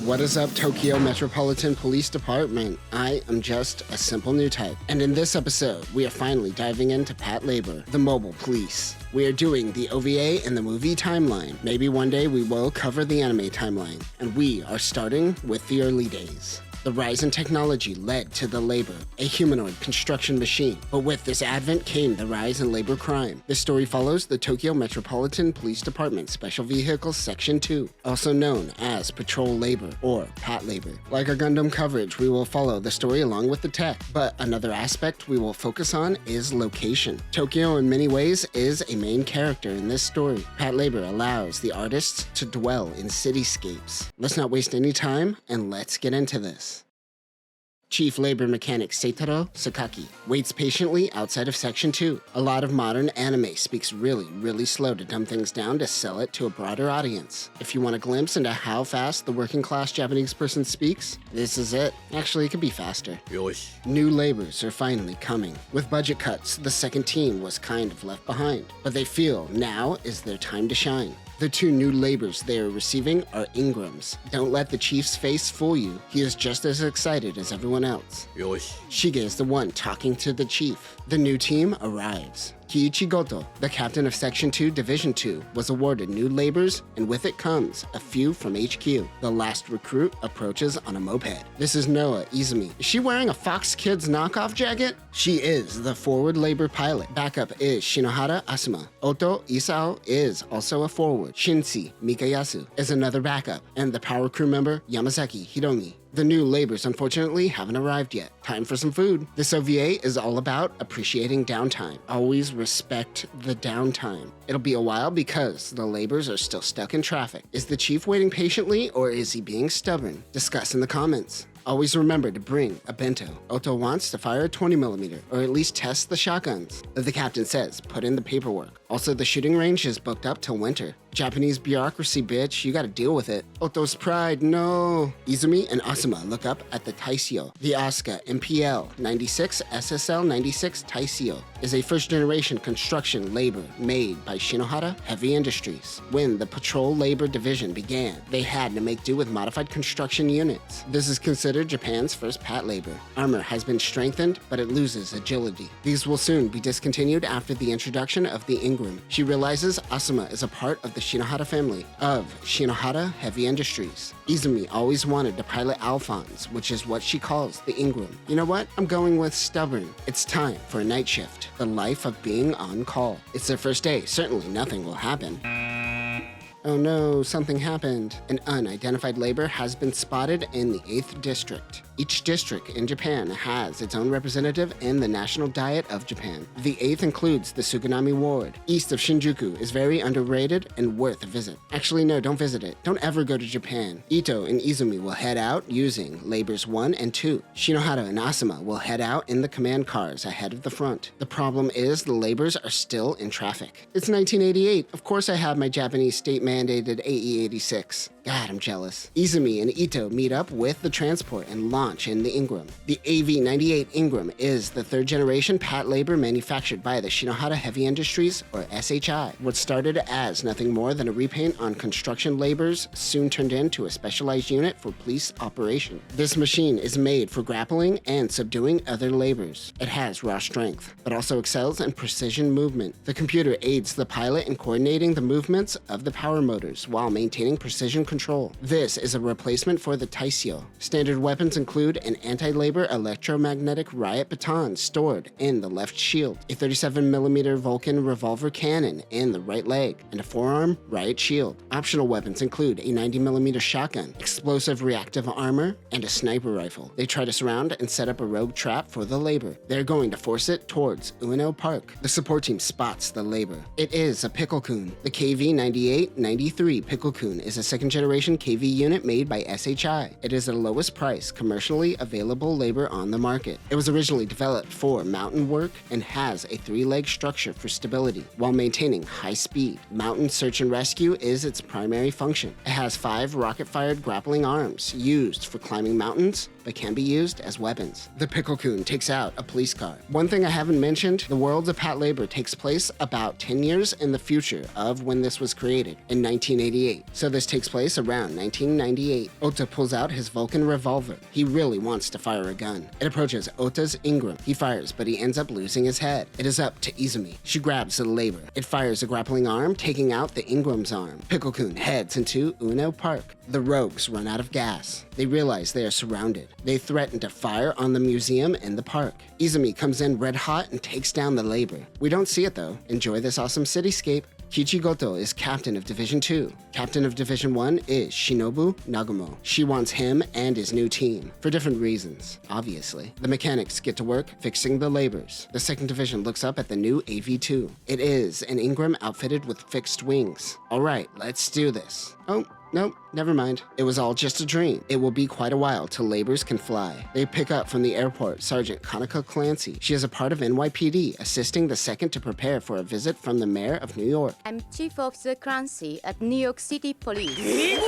What is up, Tokyo Metropolitan Police Department? I am just a simple new type, and in this episode, we are finally diving into Patlabor, the mobile police. We are doing the OVA and the movie timeline. Maybe one day we will cover the anime timeline, and we are starting with the early days. The rise in technology led to the labor, a humanoid construction machine. But with this advent came the rise in labor crime. This story follows the Tokyo Metropolitan Police Department Special Vehicles Section 2, also known as Patrol Labor or Patlabor. Like our Gundam coverage, we will follow the story along with the tech. But another aspect we will focus on is location. Tokyo in many ways is a main character in this story. Patlabor allows the artists to dwell in cityscapes. Let's not waste any time and let's get into this. Chief Labor Mechanic Seitaro Sakaki waits patiently outside of Section 2. A lot of modern anime speaks really slow to dumb things down to sell it to a broader audience. If you want a glimpse into how fast the working class Japanese person speaks, this is it. Actually, it could be faster. Yosh. New labors are finally coming. With budget cuts, the second team was kind of left behind, but they feel now is their time to shine. The two new labors they are receiving are Ingrams. Don't let the chief's face fool you. He is just as excited as everyone else. Yosh. Shige is the one talking to the chief. The new team arrives. Kiichi Goto, the captain of Section 2 Division 2, was awarded new labors, and with it comes a few from HQ. The last recruit approaches on a moped. This is Noa Izumi. Is she wearing a Fox Kids knockoff jacket? She is the forward labor pilot. Backup is Shinohara Asuma. Oto Isao is also a forward. Shinsi Mikayasu is another backup, and the power crew member Yamazaki Hiromi. The new labors unfortunately haven't arrived yet. Time for some food. This OVA is all about appreciating downtime. Always respect the downtime. It'll be a while because the labors are still stuck in traffic. Is the chief waiting patiently or is he being stubborn? Discuss in the comments. Always remember to bring a bento. Oto wants to fire a 20mm, or at least test the shotguns. The captain says, put in the paperwork. Also, the shooting range is booked up till winter. Japanese bureaucracy, bitch, you gotta deal with it. Oto's pride, no. Izumi and Asuma look up at the Taisyo. The Asuka MPL 96 SSL 96 Taisyo is a first-generation construction labor made by Shinohara Heavy Industries. When the Patrol Labor Division began, they had to make do with modified construction units. This is considered Japan's first Patlabor. Armor has been strengthened, but it loses agility. These will soon be discontinued after the introduction of the Ingram. She realizes Asuma is a part of the Shinohara family of Shinohara Heavy Industries. Izumi always wanted to pilot Alphons, which is what she calls the Ingram. You know what? I'm going with stubborn. It's time for a night shift. The life of being on call. It's their first day. Certainly nothing will happen. Oh no, something happened. An unidentified labor has been spotted in the 8th district. Each district in Japan has its own representative in the National Diet of Japan. The 8th includes the Suganami Ward. East of Shinjuku is very underrated and worth a visit. Actually, no, don't visit it. Don't ever go to Japan. Ito and Izumi will head out using Labors 1 and 2. Shinohara and Asuma will head out in the command cars ahead of the front. The problem is the labors are still in traffic. It's 1988. Of course I have my Japanese state-mandated AE-86. God, I'm jealous. Izumi and Ito meet up with the transport and launch in the Ingram. The AV-98 Ingram is the third-generation Patlabor manufactured by the Shinohara Heavy Industries, or SHI. What started as nothing more than a repaint on construction labors soon turned into a specialized unit for police operation. This machine is made for grappling and subduing other labors. It has raw strength, but also excels in precision movement. The computer aids the pilot in coordinating the movements of the power motors while maintaining precision control. This is a replacement for the Taisyo. Standard weapons include an anti-labor electromagnetic riot baton stored in the left shield, a 37mm Vulcan revolver cannon in the right leg, and a forearm riot shield. Optional weapons include a 90mm shotgun, explosive reactive armor, and a sniper rifle. They try to surround and set up a rogue trap for the labor. They're going to force it towards Ueno Park. The support team spots the labor. It is a pickle-kun. The KV-98-93 pickle-kun is a second-generation KV unit made by SHI. It is the lowest price commercially available labor on the market. It was originally developed for mountain work and has a 3-leg structure for stability while maintaining high speed. Mountain search and rescue is its primary function. It has 5 rocket-fired grappling arms used for climbing mountains, but can be used as weapons. The pickle-kun takes out a police car. One thing I haven't mentioned, the world of Patlabor takes place about 10 years in the future of when this was created, in 1988. So this takes place place around 1998. Ota pulls out his Vulcan revolver. He really wants to fire a gun. It approaches Ota's Ingram. He fires, but he ends up losing his head. It is up to Izumi. She grabs the labor. It fires a grappling arm, taking out the Ingram's arm. Pickle-kun heads into Uno Park. The rogues run out of gas. They realize they are surrounded. They threaten to fire on the museum in the park. Izumi comes in red hot and takes down the labor. We don't see it though. Enjoy this awesome cityscape. Kichigoto is captain of Division 2. Captain of Division 1 is Shinobu Nagumo. She wants him and his new team, for different reasons, obviously. The mechanics get to work fixing the labors. The 2nd Division looks up at the new AV-2. It is an Ingram outfitted with fixed wings. Alright, let's do this. Oh, nope, never mind. It was all just a dream. It will be quite a while till labors can fly. They pick up from the airport Sergeant Kanaka Clancy. She is a part of NYPD, assisting the 2nd to prepare for a visit from the mayor of New York. I'm Chief Officer Clancy at New York City Police.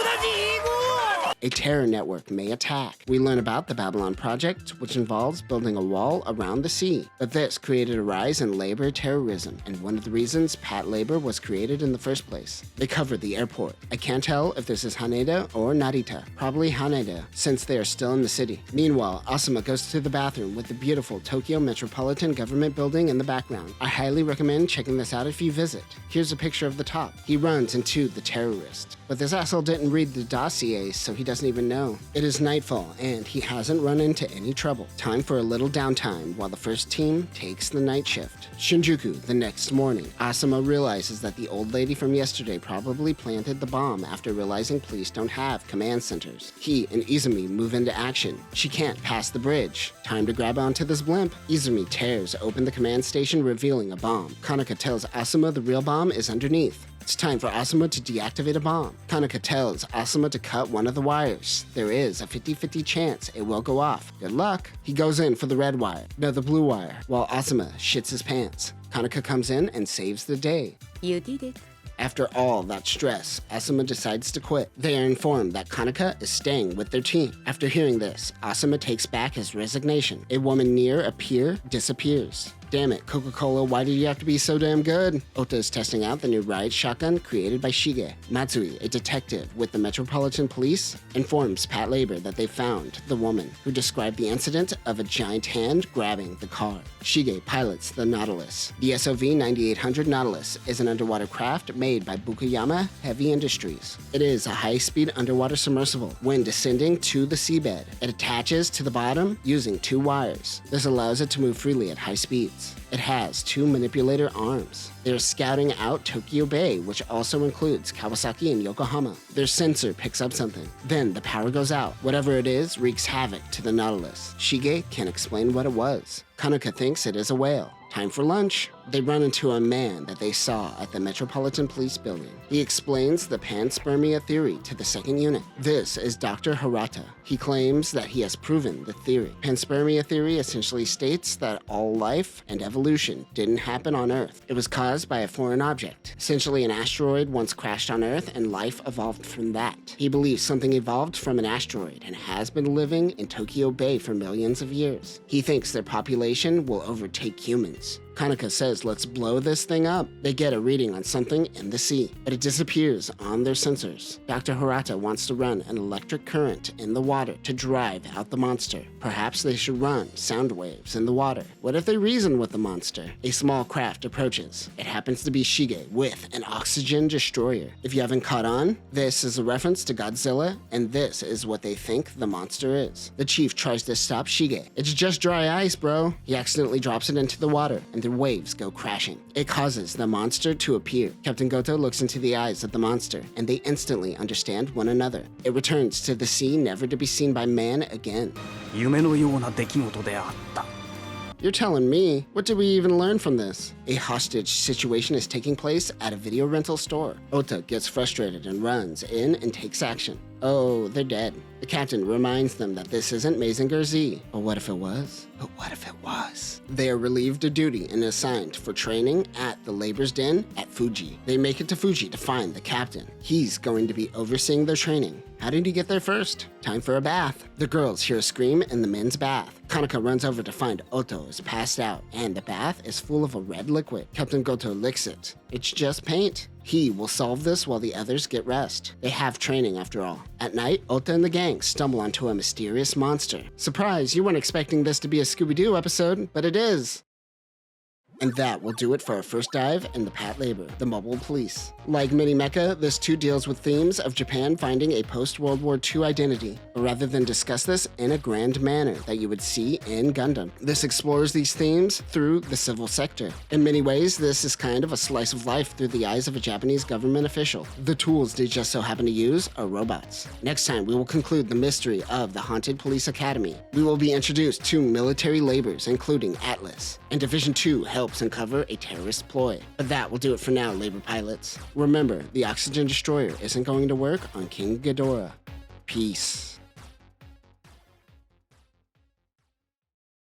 A terror network may attack. We learn about the Babylon Project, which involves building a wall around the sea. But this created a rise in labor terrorism, and one of the reasons Patlabor was created in the first place. They cover the airport. I can't tell if this is Haneda or Narita. Probably Haneda, since they are still in the city. Meanwhile, Asuma goes to the bathroom with the beautiful Tokyo Metropolitan Government building in the background. I highly recommend checking this out if you visit. Here's a picture of the top. He runs into the terrorist. But this asshole didn't read the dossier, so he doesn't even know. It is nightfall, and he hasn't run into any trouble. Time for a little downtime while the first team takes the night shift. Shinjuku, the next morning. Asuma realizes that the old lady from yesterday probably planted the bomb after realizing police don't have command centers. He and Izumi move into action. She can't pass the bridge. Time to grab onto this blimp. Izumi tears open the command station, revealing a bomb. Kanaka tells Asuma the real bomb is underneath. It's time for Asuma to deactivate a bomb. Kanaka tells Asuma to cut one of the wires. There is a 50-50 chance it will go off. Good luck. He goes in for the red wire, no, the blue wire, while Asuma shits his pants. Kanaka comes in and saves the day. You did it. After all that stress, Asuma decides to quit. They are informed that Kanaka is staying with their team. After hearing this, Asuma takes back his resignation. A woman near a pier disappears. Damn it, Coca-Cola, why did you have to be so damn good? Ota is testing out the new riot shotgun created by Shige. Matsui, a detective with the Metropolitan Police, informs Patlabor that they found the woman who described the incident of a giant hand grabbing the car. Shige pilots the Nautilus. The SOV-9800 Nautilus is an underwater craft made by Bukuyama Heavy Industries. It is a high-speed underwater submersible. When descending to the seabed, it attaches to the bottom using 2 wires. This allows it to move freely at high speeds. It has 2 manipulator arms. They are scouting out Tokyo Bay, which also includes Kawasaki and Yokohama. Their sensor picks up something. Then the power goes out. Whatever it is wreaks havoc to the Nautilus. Shige can't explain what it was. Kanaka thinks it is a whale. Time for lunch. They run into a man that they saw at the Metropolitan Police Building. He explains the panspermia theory to the 2nd unit. This is Dr. Hirata. He claims that he has proven the theory. Panspermia theory essentially states that all life and evolution didn't happen on Earth. It was caused by a foreign object. Essentially, an asteroid once crashed on Earth and life evolved from that. He believes something evolved from an asteroid and has been living in Tokyo Bay for millions of years. He thinks their population will overtake humans. Kanaka says, let's blow this thing up. They get a reading on something in the sea, but it disappears on their sensors. Dr. Hirata wants to run an electric current in the water to drive out the monster. Perhaps they should run sound waves in the water. What if they reason with the monster? A small craft approaches. It happens to be Shige with an oxygen destroyer. If you haven't caught on, this is a reference to Godzilla, and this is what they think the monster is. The chief tries to stop Shige. It's just dry ice, bro. He accidentally drops it into the water, and the waves go crashing. It causes the monster to appear. Captain Goto looks into the eyes of the monster, and they instantly understand one another. It returns to the sea, never to be seen by man again. 夢のような出来事であった。 You're telling me? What did we even learn from this? A hostage situation is taking place at a video rental store. Ota gets frustrated and runs in and takes action. Oh, they're dead. The captain reminds them that this isn't Mazinger Z. But what if it was? But what if it was? They are relieved of duty and assigned for training at the labor's den at Fuji. They make it to Fuji to find the captain. He's going to be overseeing their training. How did he get there first? Time for a bath. The girls hear a scream in the men's bath. Kanaka runs over to find Oto is passed out, and the bath is full of a red liquid. Captain Goto licks it. It's just paint. He will solve this while the others get rest. They have training after all. At night, Ota and the gang stumble onto a mysterious monster. Surprise, you weren't expecting this to be a Scooby-Doo episode, but it is. And that will do it for our first dive in the Patlabor, the mobile police. Like Mini Mecha, this too deals with themes of Japan finding a post-World War II identity, but rather than discuss this in a grand manner that you would see in Gundam. This explores these themes through the civil sector. In many ways, this is kind of a slice of life through the eyes of a Japanese government official. The tools they just so happen to use are robots. Next time, we will conclude the mystery of the Haunted Police Academy. We will be introduced to military labors, including Atlas, and Division 2 helps uncover a terrorist ploy. But that will do it for now, labor pilots. Remember, the oxygen destroyer isn't going to work on King Ghidorah. Peace.